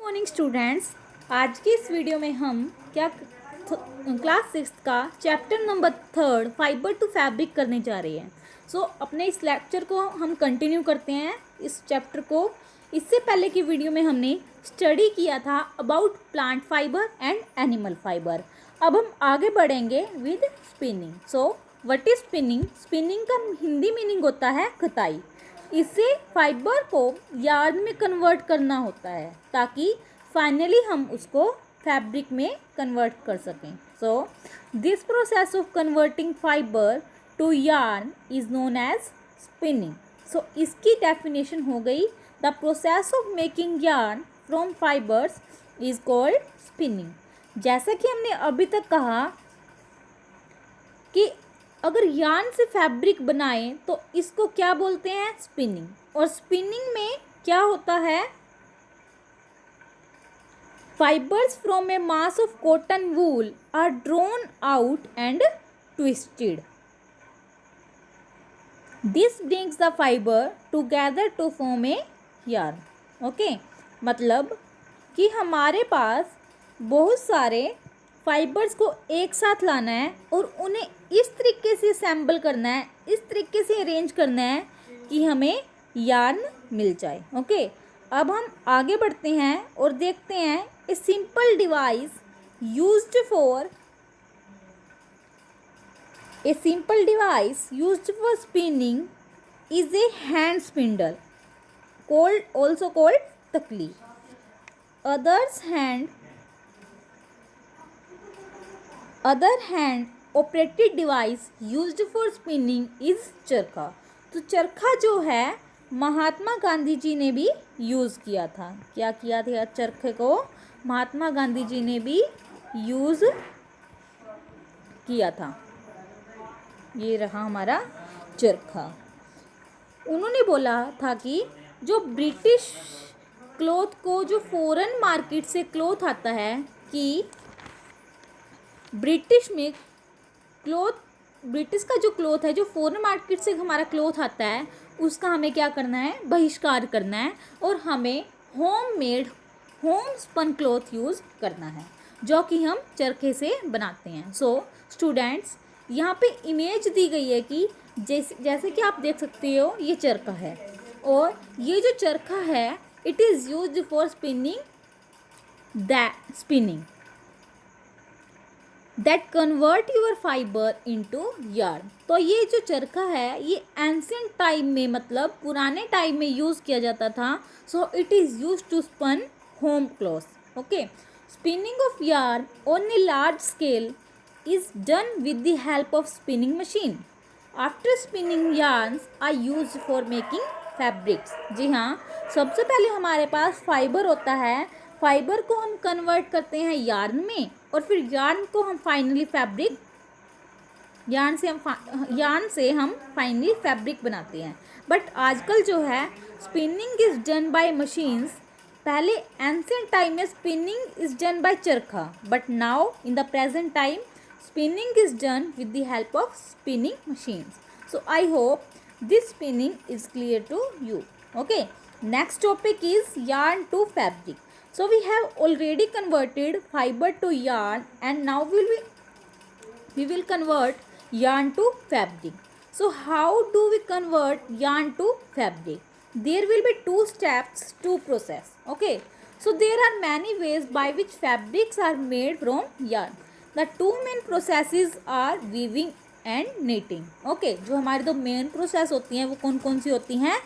Morning students. आज की इस वीडियो में हम क्लास 6 का chapter number 3 fibre to fabric करने जा रहे हैं। अपने इस लेक्चर को हम कंटिन्यू करते हैं इस चैप्टर को। इससे पहले की वीडियो में हमने स्टडी किया था about plant fibre and animal fibre. अब हम आगे बढ़ेंगे with spinning. What is spinning? Spinning का हिंदी मीनिंग होता है कताई। इसे फाइबर को यार्न में कन्वर्ट करना होता है ताकि फाइनली हम उसको फैब्रिक में कन्वर्ट कर सकें। This process of converting fibre to yarn is known as spinning. इसकी डेफिनेशन हो गई, the process of making yarn from fibres is called spinning. जैसा कि हमने अभी तक कहा कि अगर यार्न से फैब्रिक बनाएं तो इसको क्या बोलते हैं? स्पिनिंग। और स्पिनिंग में क्या होता है? Fibres from a mass of cotton wool are drawn out and twisted. This brings the fibre together to form a yarn. Okay, मतलब कि हमारे पास बहुत सारे फाइबर्स को एक साथ लाना है और उन्हें इस तरीके से असेंबल करना है, इस तरीके से अरेंज करना है कि हमें यार्न मिल जाए। ओके, अब हम आगे बढ़ते हैं और देखते हैं a simple device used for spinning is a hand spindle also called तकली। other hand operated device used for spinning is चरखा। तो चरखा जो है महात्मा गांधी जी ने भी यूज़ किया था। क्या किया था? चरखे को महात्मा गांधी जी ने भी यूज़ किया था। ये रहा हमारा चरखा। उन्होंने बोला था कि जो ब्रिटिश क्लॉथ को, जो फॉरेन मार्केट से क्लॉथ आता है, कि ब्रिटिश का जो क्लॉथ है, जो फॉरेन मार्केट से हमारा क्लॉथ आता है, उसका हमें क्या करना है? बहिष्कार करना है और हमें होम स्पन क्लॉथ यूज़ करना है, जो कि हम चरखे से बनाते हैं। स्टूडेंट्स, यहाँ पे इमेज दी गई है कि जैसे कि आप देख सकते हो, ये चरखा है और ये जो चरखा है it is used for spinning that convert your fiber into yarn। तो ये जो चरखा है ये एंशिएंट टाइम में, मतलब पुराने टाइम में यूज़ किया जाता था। It is use to spun home cloths. Okay, spinning of yarn on a large scale is done with the help of spinning machine। After spinning yarns are used for making fabrics। जी हाँ, सबसे पहले हमारे पास fibre होता है, fibre को हम convert करते हैं यार्न में और फिर यार्न को हम फाइनली यार्न से हम फाइनली फैब्रिक बनाते हैं। बट आजकल जो है spinning is done by machines. पहले एंशिएंट टाइम में स्पिनिंग इज डन बाय चरखा, but now in the present time spinning is done with the help of spinning machines। I hope this spinning is clear to you। Okay, next topic is yarn to fabric। We have already converted fiber to yarn and now we will convert yarn to fabric। How do we convert yarn to fabric? There will be two steps to process। Okay, there are many ways by which fabrics are made from yarn। The two main processes are weaving and knitting। Okay, जो हमारी दो main process होती हैं वो कौन कौन सी होती हैं?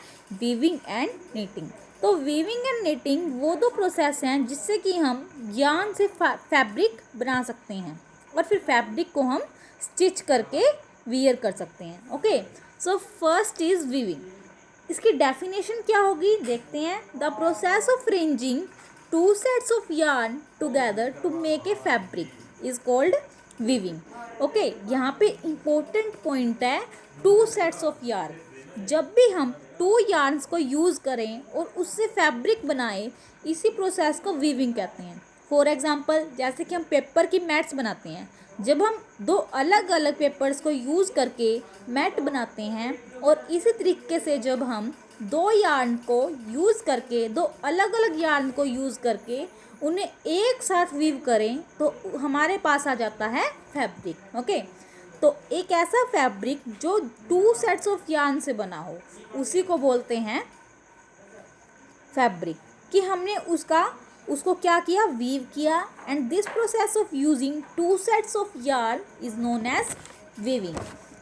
weaving and knitting। तो weaving and knitting वो दो प्रोसेस हैं जिससे कि हम yarn से फैब्रिक बना सकते हैं और फिर फैब्रिक को हम स्टिच करके वियर कर सकते हैं। Okay, first is weaving। इसकी डेफिनेशन क्या होगी देखते हैं। The process of arranging two sets of yarn together to make a fabric is called weaving। Okay, यहाँ पे इम्पोर्टेंट पॉइंट है टू सेट्स ऑफ yarn। जब भी हम टू yarns को यूज़ करें और उससे फैब्रिक बनाएं, इसी प्रोसेस को weaving कहते हैं। फॉर एग्जांपल, जैसे कि हम पेपर की मैट्स बनाते हैं, जब हम दो अलग अलग पेपर्स को यूज़ करके मैट बनाते हैं और इसी तरीके से जब हम दो यार्न को यूज़ करके, दो अलग अलग यार्न को यूज़ करके उन्हें एक साथ वीव करें तो हमारे पास आ जाता है फैब्रिक। ओके, तो एक ऐसा फैब्रिक जो 2 सेट्स ऑफ यार्न से बना हो उसी को बोलते हैं फैब्रिक। कि हमने उसको क्या किया, वीव किया, and this process of using 2 sets of yarn is known as weaving.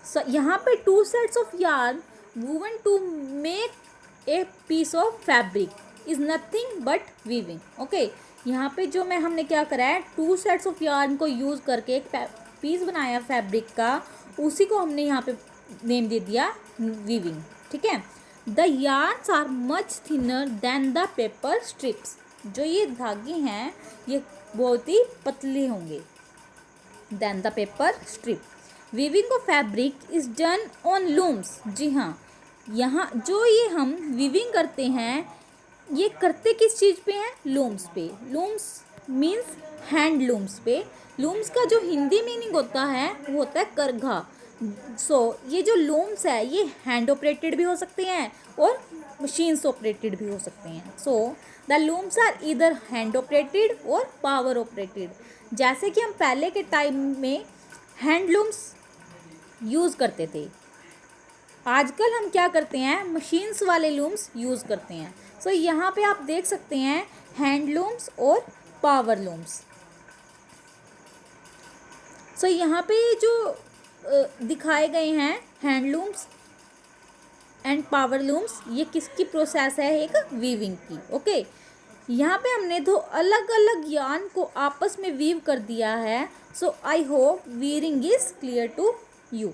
So यहाँ पे 2 sets of yarn woven to make a piece of fabric is nothing but weaving. Okay, यहाँ पे जो हमने क्या करा है, 2 सेट्स ऑफ यार्न को यूज़ करके एक पीस बनाया फैब्रिक का, उसी को हमने यहाँ पे नेम दे दिया वीविंग। ठीक है, the yarns are much thinner than the paper strips. जो ये धागे हैं ये बहुत ही पतले होंगे than the paper strip. Weaving of fabric is done on looms. जी हाँ, यहाँ जो ये हम वीविंग करते हैं ये करते किस चीज़ पे हैं, लूम्स पे। लूम्स मीन्स हैंड लूम्स पे। लूम्स का जो हिंदी मीनिंग होता है वो होता है करघा। ये जो लूम्स है ये हैंड ऑपरेटेड भी हो सकते हैं और मशीन्स ऑपरेटेड भी हो सकते हैं। So the looms are either hand operated और पावर ऑपरेटेड। जैसे कि हम पहले के टाइम में हैंड लूम्स यूज़ करते थे, आजकल हम क्या करते हैं, मशीन्स वाले लूम्स यूज़ करते हैं। यहाँ पे आप देख सकते हैं हैंड लूम्स और पावर लूम्स। यहाँ पे जो दिखाए गए हैं हैंडलूम्स एंड पावर लूम्स, ये किसकी प्रोसेस है, एक वीविंग की। ओके, यहाँ पे हमने दो अलग अलग यार्न को आपस में वीव कर दिया है। So I hope weaving is clear to you.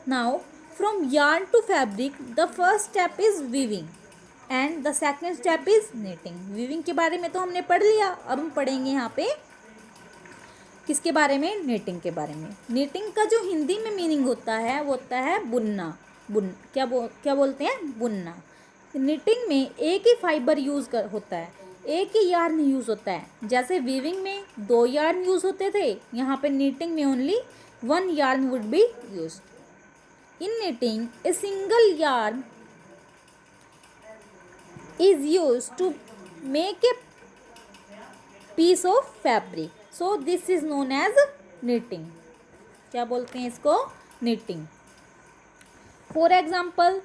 Now from yarn to fabric the first step is weaving and the second step is knitting. Weaving के बारे में तो हमने पढ़ लिया, अब हम पढ़ेंगे यहाँ पे किसके बारे में, नीटिंग के बारे में। नीटिंग का जो हिंदी में मीनिंग होता है वो होता है बुनना। क्या बोलते हैं, बुनना। नीटिंग में एक ही फाइबर होता है, एक ही यार्न यूज़ होता है। जैसे वीविंग में 2 यार्न यूज़ होते थे, यहाँ पे नीटिंग में only 1 yarn would be use. In knitting a single yarn is use to make a piece of fabric. So this is known as knitting। क्या बोलते हैं इसको, knitting। फॉर एग्जाम्पल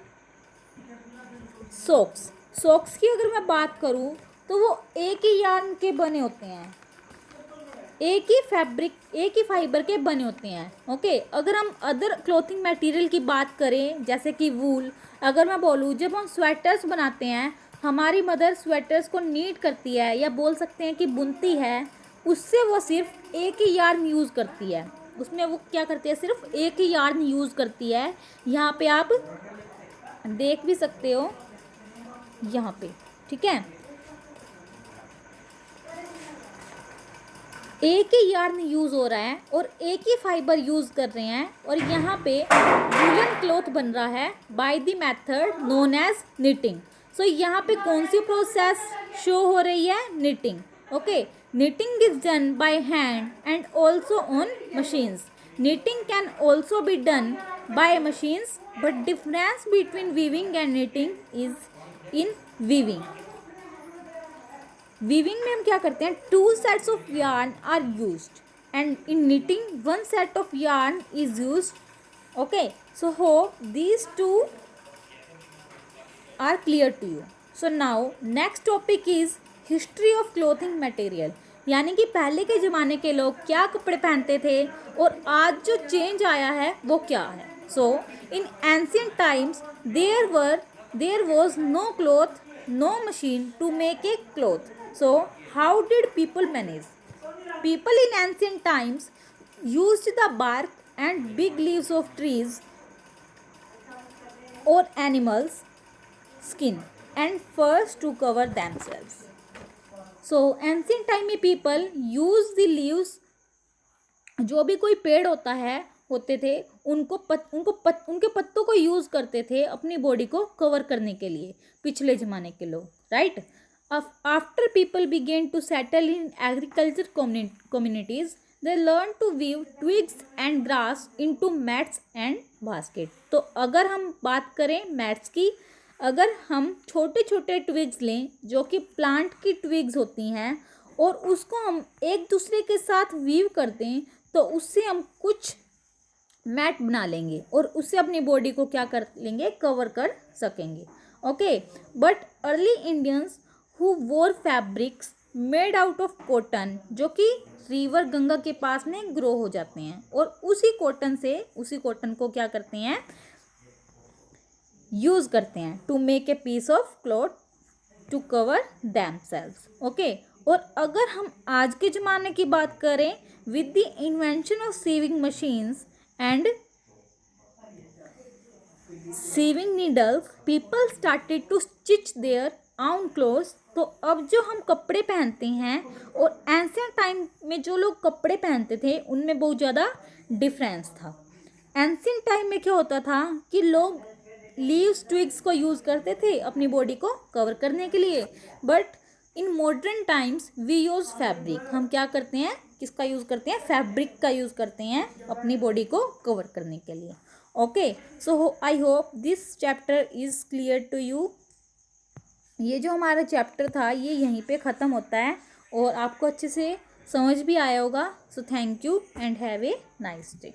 सॉक्स की अगर मैं बात करूँ तो वो एक ही यार्न के बने होते हैं, एक ही फाइबर के बने होते हैं। ओके, अगर हम अदर क्लोथिंग मटेरियल की बात करें जैसे कि वूल, अगर मैं बोलूँ जब हम स्वेटर्स बनाते हैं, हमारी मदर स्वेटर्स को नीट करती है या बोल सकते हैं कि बुनती है, उससे वो सिर्फ एक ही यार्न यूज़ करती है। उसमें वो क्या करती है, सिर्फ एक ही यार्न यूज़ करती है। यहाँ पे आप देख भी सकते हो यहाँ पे। ठीक है, एक ही यार्न यूज़ हो रहा है और एक ही फाइबर यूज़ कर रहे हैं, और यहाँ पे वूलन क्लॉथ बन रहा है by the method known as knitting. यहाँ पे कौन सी प्रोसेस शो हो रही है, knitting. Okay, knitting is done by hand and also on machines. Knitting can also be done by machines, but difference between weaving and knitting is in weaving. Weaving में हम क्या करते हैं, 2 sets of yarn are used, and in knitting 1 set of yarn is used. Okay, so hope these two are clear to you. So now next topic is history of clothing material, यानी कि पहले के ज़माने के लोग क्या कपड़े पहनते थे और आज जो चेंज आया है वो क्या है। So in ancient times there was no cloth, no machine to make a cloth. So how did people manage? People in ancient times used the bark and big leaves of trees और animals skin and furs to cover themselves. So ancient time में people use the leaves, जो भी कोई पेड़ होते थे उनके पत्तों को यूज़ करते थे अपनी बॉडी को कवर करने के लिए, पिछले ज़माने के लोग, right. After people begin to settle in agriculture communities they learn to weave twigs and grass into mats and basket. तो अगर हम बात करें मैट्स की, अगर हम छोटे छोटे ट्विग्स लें जो कि प्लांट की ट्विग्स होती हैं और उसको हम एक दूसरे के साथ वीव कर दें तो उससे हम कुछ मैट बना लेंगे और उससे अपनी बॉडी को क्या कर लेंगे, कवर कर सकेंगे। Okay, but early Indians who वोर fabrics made out of cotton, जो कि रिवर गंगा के पास में ग्रो हो जाते हैं, और उसी कॉटन को क्या करते हैं, यूज करते हैं to make a piece of cloth to cover themselves. Okay, और अगर हम आज के ज़माने की बात करें, with the invention of sewing machines and sewing needles, people started to stitch their own clothes. तो अब जो हम कपड़े पहनते हैं और एंशिएंट टाइम में जो लोग कपड़े पहनते थे उनमें बहुत ज़्यादा डिफरेंस था। एंशिएंट टाइम में क्या होता था कि लोग लीव्स ट्विग्स को यूज़ करते थे अपनी बॉडी को कवर करने के लिए, but in modern times we use fabric. हम क्या करते हैं, किसका यूज़ करते हैं, फैब्रिक का यूज़ करते हैं अपनी बॉडी को कवर करने के लिए। Okay, so I hope this chapter is clear to you. ये जो हमारा चैप्टर था ये यहीं पे ख़त्म होता है और आपको अच्छे से समझ भी आया होगा। So thank you and have a nice day.